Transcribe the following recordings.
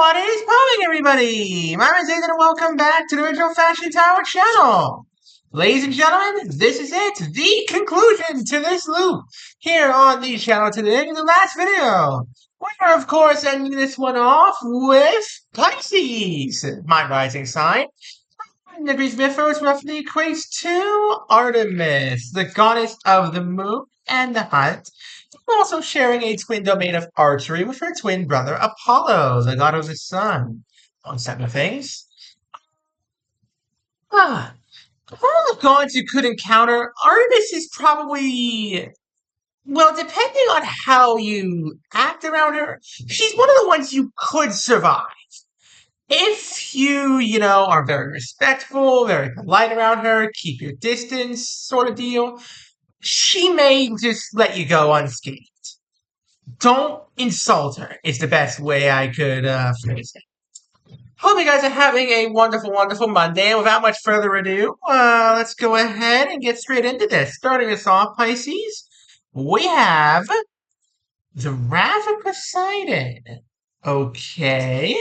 What is popping, everybody? My name is Ethan, and welcome back to the original Fashion Tower channel. Ladies and gentlemen, this is it, the conclusion to this loop here on the channel today in the last video. We're, of course, ending this one off with Pisces, my rising sign. Degrees Mythos roughly equates to Artemis, the goddess of the moon and the hunt, also sharing a twin domain of archery with her twin brother Apollo, the god of the sun. On seven things. All the gods you could encounter, Artemis is probably, well, depending on how you act around her, she's one of the ones you could survive. If you are very respectful, very polite around her, keep your distance sort of deal, she may just let you go unscathed. Don't insult her is the best way I could phrase it. Hope you guys are having a wonderful, wonderful Monday. And without much further ado, let's go ahead and get straight into this. Starting us off, Pisces, we have the Wrath of Poseidon. Okay.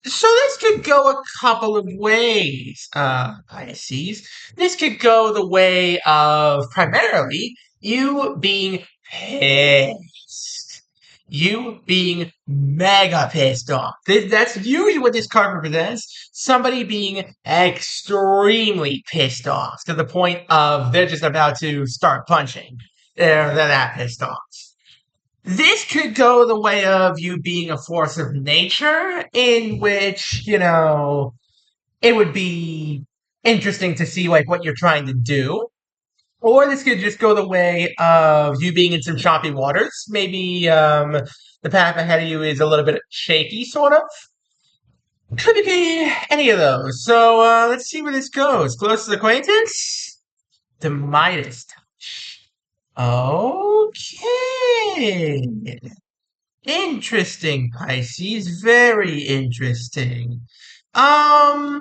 So this could go a couple of ways, Pisces. This could go the way of primarily you being pissed. You being mega pissed off. That's usually what this card represents. Somebody being extremely pissed off to the point of they're just about to start punching. They're that pissed off. This could go the way of you being a force of nature, in which, it would be interesting to see like what you're trying to do. Or this could just go the way of you being in some choppy waters. Maybe the path ahead of you is a little bit shaky, sort of. Could be any of those. So let's see where this goes. Closest acquaintance? The Midas touch. Okay. Interesting, Pisces. Very interesting. Hmm.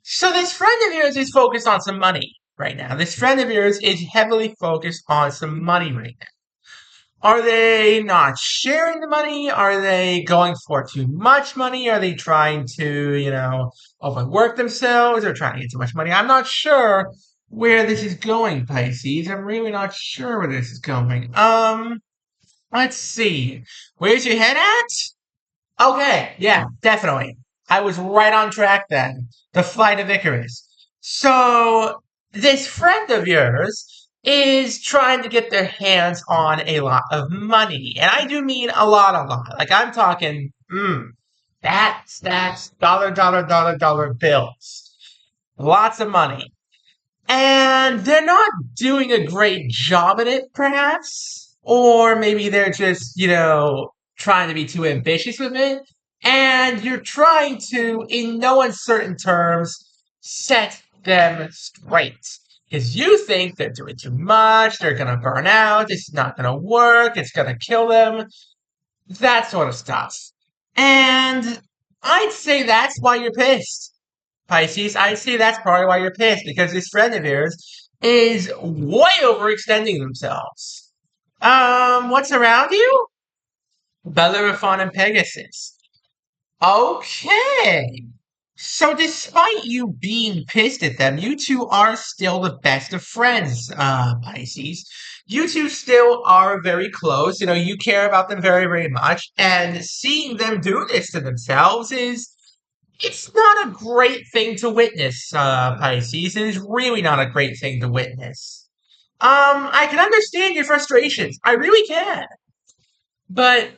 So this friend of yours is focused on some money right now. This friend of yours is heavily focused on some money right now. Are they not sharing the money? Are they going for too much money? Are they trying to, overwork themselves or trying to get too much money? I'm not sure where this is going, Pisces. I'm really not sure where this is going. Let's see. Where's your head at? Okay, yeah, definitely. I was right on track then. The Flight of Icarus. So, this friend of yours is trying to get their hands on a lot of money. And I do mean a lot. Like, I'm talking, stacks, dollar bills. Lots of money. And they're not doing a great job at it, perhaps. Or maybe they're just, trying to be too ambitious with it. And you're trying to, in no uncertain terms, set them straight. Because you think they're doing too much, they're going to burn out, it's not going to work, it's going to kill them. That sort of stuff. And I'd say that's why you're pissed. Pisces, I'd say that's probably why you're pissed, because this friend of yours is way overextending themselves. What's around you? Bellerophon and Pegasus. Okay. So despite you being pissed at them, you two are still the best of friends, Pisces. You two still are very close. You care about them very, very much. And seeing them do this to themselves it's not a great thing to witness, Pisces. It is really not a great thing to witness. I can understand your frustrations. I really can. But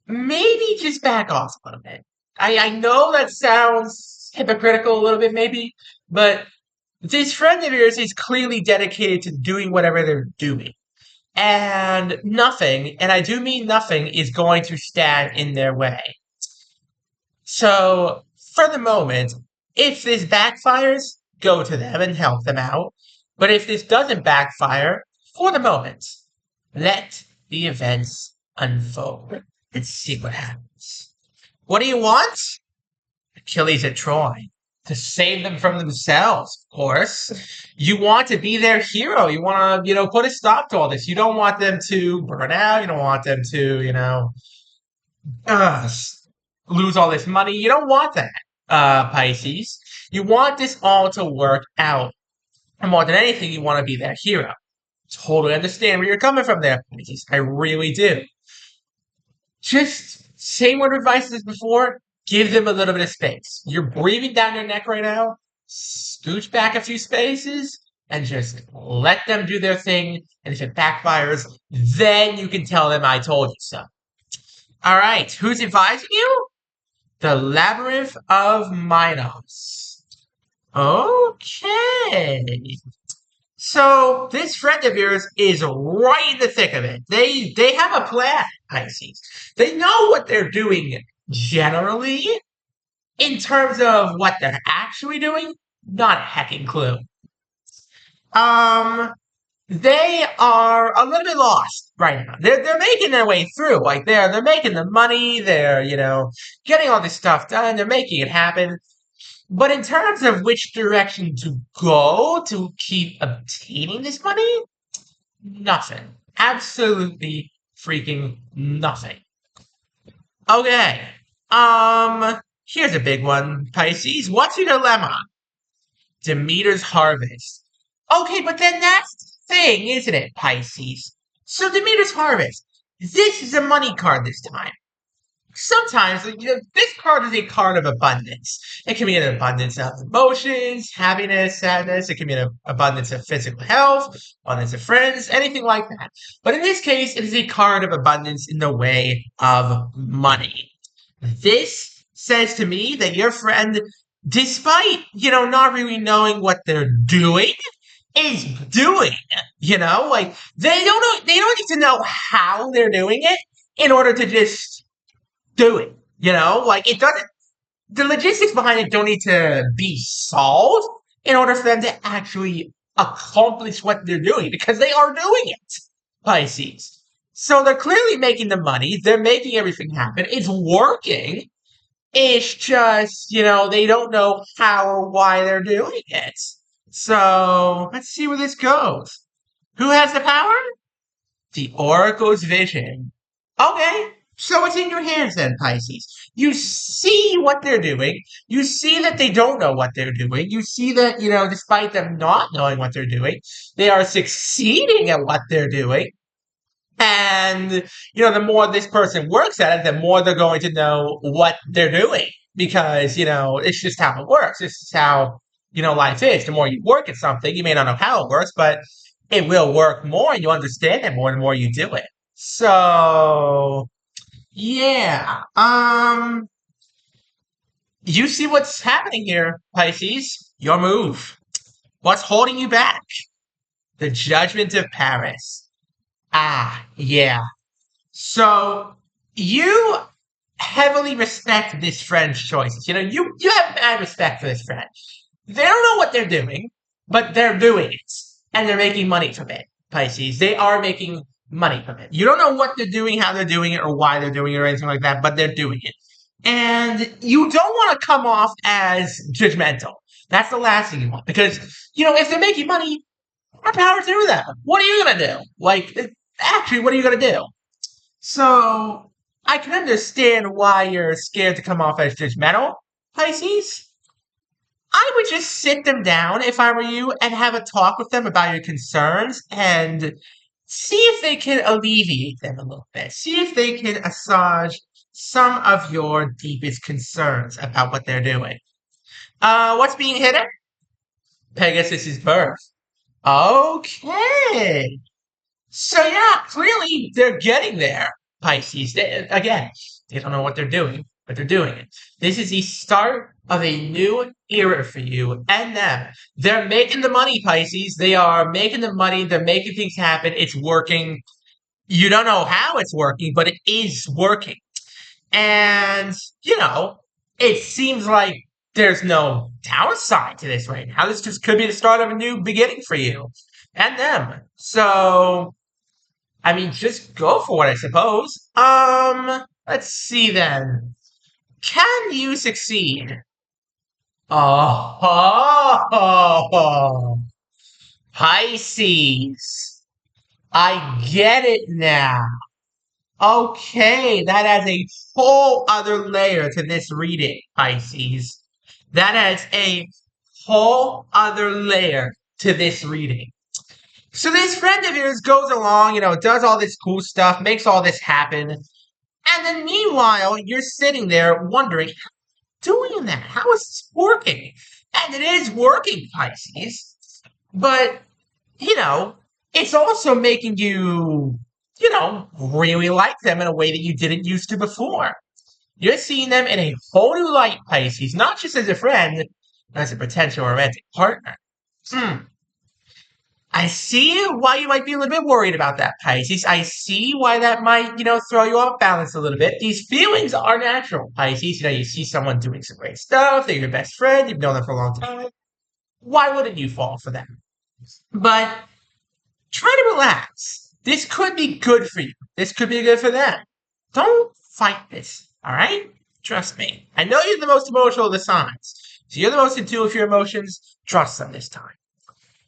maybe just back off a little bit. I know that sounds hypocritical a little bit, maybe, but this friend of yours is clearly dedicated to doing whatever they're doing. And nothing, and I do mean nothing, is going to stand in their way. So, for the moment, if this backfires, go to them and help them out. But if this doesn't backfire, for the moment, let the events unfold and see what happens. What do you want? Achilles at Troy. To save them from themselves, of course. You want to be their hero. You want to, put a stop to all this. You don't want them to burn out. You don't want them to, uh, lose all this money. You don't want that, Pisces. You want this all to work out. And more than anything, you want to be their hero. Totally understand where you're coming from there, Pisces. I really do. Just same word advice as before. Give them a little bit of space. You're breathing down your neck right now. Scooch back a few spaces and just let them do their thing. And if it backfires, then you can tell them I told you so. All right, who's advising you? The Labyrinth of Minos. Okay. So this friend of yours is right in the thick of it. They have a plan, Pisces. They know what they're doing generally. In terms of what they're actually doing, not a hecking clue. Um, they are a little bit lost right now. They're making their way through. Like they're making the money. They're getting all this stuff done. They're making it happen. But in terms of which direction to go to keep obtaining this money, nothing. Absolutely freaking nothing. Okay. Here's a big one, Pisces. What's your dilemma? Demeter's harvest. Okay, but then that's the thing, isn't it, Pisces? So Demeter's harvest. This is a money card this time. Sometimes, this card is a card of abundance. It can be an abundance of emotions, happiness, sadness. It can be an abundance of physical health, abundance of friends, anything like that. But in this case, it is a card of abundance in the way of money. This says to me that your friend, despite, not really knowing what they're doing, is doing, like they don't need to know how they're doing it in order to just do it. Like it doesn't, the logistics behind it don't need to be solved in order for them to actually accomplish what they're doing because they are doing it, Pisces. So they're clearly making the money. They're making everything happen. It's working. It's just, they don't know how or why they're doing it. So let's see where this goes. Who has the power? The Oracle's vision. Okay, so it's in your hands then, Pisces. You see what they're doing. You see that they don't know what they're doing. You see that, despite them not knowing what they're doing, they are succeeding at what they're doing. And, the more this person works at it, the more they're going to know what they're doing. Because, it's just how it works. This is how, life is. The more you work at something, you may not know how it works, but it will work more and you understand it more the more you do it. So, yeah. You see what's happening here, Pisces. Your move. What's holding you back? The Judgment of Paris. Ah, yeah. So you heavily respect this friend's choices. You have mad respect for this friend. They don't know what they're doing, but they're doing it. And they're making money from it, Pisces. They are making money from it. You don't know what they're doing, how they're doing it, or why they're doing it, or anything like that, but they're doing it. And you don't want to come off as judgmental. That's the last thing you want. Because, if they're making money, more power to them. What are you going to do? Like, actually, what are you going to do? So, I can understand why you're scared to come off as judgmental, Pisces. I would just sit them down if I were you and have a talk with them about your concerns and see if they can alleviate them a little bit. See if they can assuage some of your deepest concerns about what they're doing. What's being hidden? Pegasus's birth. Okay. So yeah, clearly they're getting there, Pisces. Again, they don't know what they're doing, but they're doing it. This is the start of a new era for you and them. They're making the money, Pisces. They are making the money. They're making things happen. It's working. You don't know how it's working, but it is working. And, it seems like there's no downside to this right now. This just could be the start of a new beginning for you and them. So, I mean, just go for it, I suppose. Let's see then. Can you succeed? Oh, Pisces. I get it now. Okay, that adds a whole other layer to this reading, Pisces. That adds a whole other layer to this reading. So this friend of yours goes along, does all this cool stuff, makes all this happen, and then meanwhile, you're sitting there wondering, doing that? How is this working? And it is working, Pisces. But, you know, it's also making you, really like them in a way that you didn't used to before. You're seeing them in a whole new light, Pisces, not just as a friend, but as a potential romantic partner. Hmm. I see why you might be a little bit worried about that, Pisces. I see why that might, throw you off balance a little bit. These feelings are natural, Pisces. You see someone doing some great stuff, they're your best friend, you've known them for a long time. Why wouldn't you fall for them? But try to relax. This could be good for you. This could be good for them. Don't fight this, all right? Trust me. I know you're the most emotional of the signs. So you're the most in tune with your emotions. Trust them this time.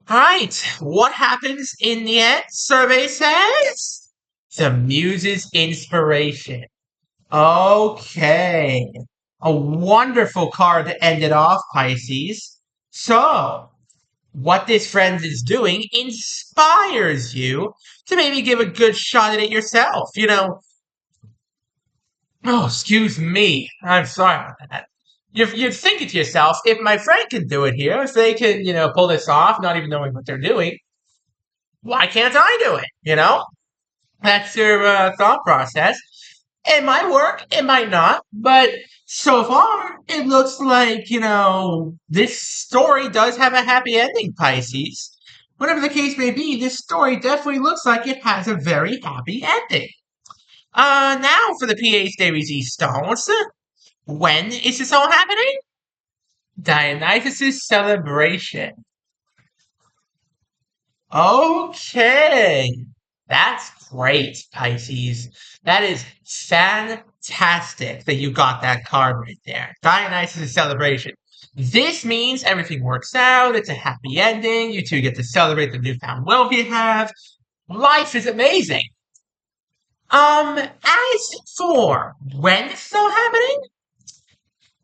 All right, what happens in the end? Survey says the muse's inspiration. Okay, a wonderful card to end it off, Pisces. So, what this friend is doing inspires you to maybe give a good shot at it yourself. Oh, excuse me. I'm sorry about that. You're thinking to yourself, if my friend can do it here, if they can, pull this off, not even knowing what they're doing, why can't I do it? That's your thought process. It might work, it might not, but so far it looks like, this story does have a happy ending, Pisces. Whatever the case may be, this story definitely looks like it has a very happy ending. Now for the PA Series stones. When is this all happening? Dionysus' celebration. Okay. That's great, Pisces. That is fantastic that you got that card right there. Dionysus' celebration. This means everything works out. It's a happy ending. You two get to celebrate the newfound wealth you have. Life is amazing. As for when this is all happening,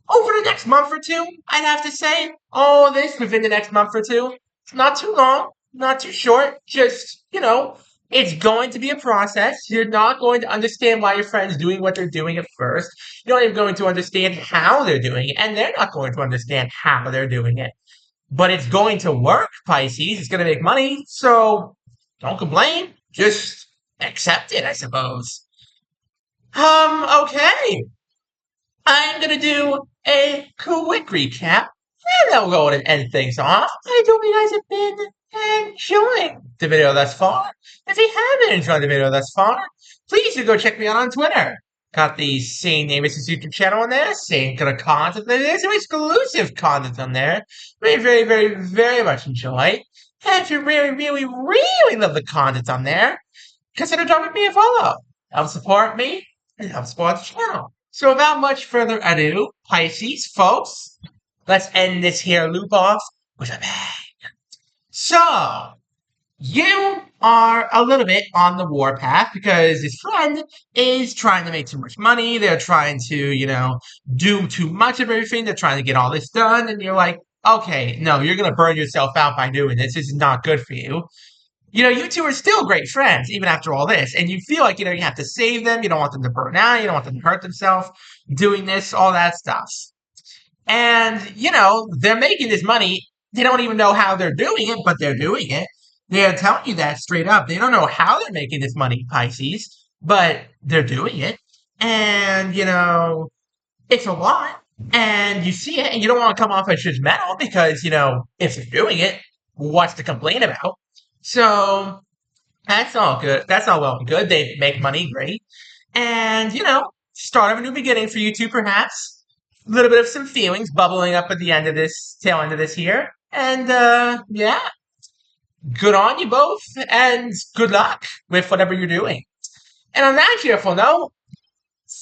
over the next month or two, I'd have to say. All this within the next month or two. Not too long, not too short. Just, it's going to be a process. You're not going to understand why your friend's doing what they're doing at first. You're not even going to understand how they're doing it, and they're not going to understand how they're doing it. But it's going to work, Pisces. It's going to make money, so don't complain. Just accept it, I suppose. Okay. I'm gonna do a quick recap, and then we'll go and end things off. I hope you guys have been enjoying the video thus far. If you haven't enjoyed the video thus far, please do go check me out on Twitter. Got the same name as this YouTube channel on there, same kind of content. There's some exclusive content on there. Very, very, very, very much enjoy. And if you really, really, really love the content on there, consider dropping me a follow. Help support me and help support the channel. So without much further ado, Pisces, folks, let's end this here loop off with a bang. So, you are a little bit on the warpath because this friend is trying to make too much money. They're trying to, do too much of everything. They're trying to get all this done. And you're like, okay, no, you're going to burn yourself out by doing this. This is not good for you. You two are still great friends, even after all this. And you feel like, you have to save them. You don't want them to burn out. You don't want them to hurt themselves doing this, all that stuff. And, they're making this money. They don't even know how they're doing it, but they're doing it. They're telling you that straight up. They don't know how they're making this money, Pisces, but they're doing it. And, it's a lot. And you see it, and you don't want to come off as judgmental because, if they're doing it, what's to complain about? So that's all good. That's all well and good. They make money, great. And, start of a new beginning for you two, perhaps. A little bit of some feelings bubbling up at the end of this, tail end of this here. And, yeah, good on you both, and good luck with whatever you're doing. And on that cheerful note,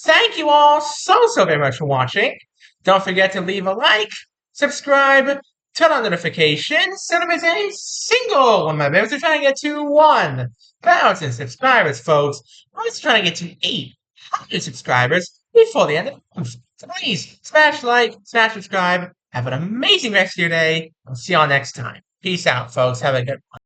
thank you all so, so very much for watching. Don't forget to leave a like, subscribe, turn on notifications, so there's a single one of my members are trying to get to 1,000 subscribers, folks. I'm just trying to get to 800 subscribers before the end of the month. So please, smash like, smash subscribe. Have an amazing rest of your day. I'll see y'all next time. Peace out, folks. Have a good one.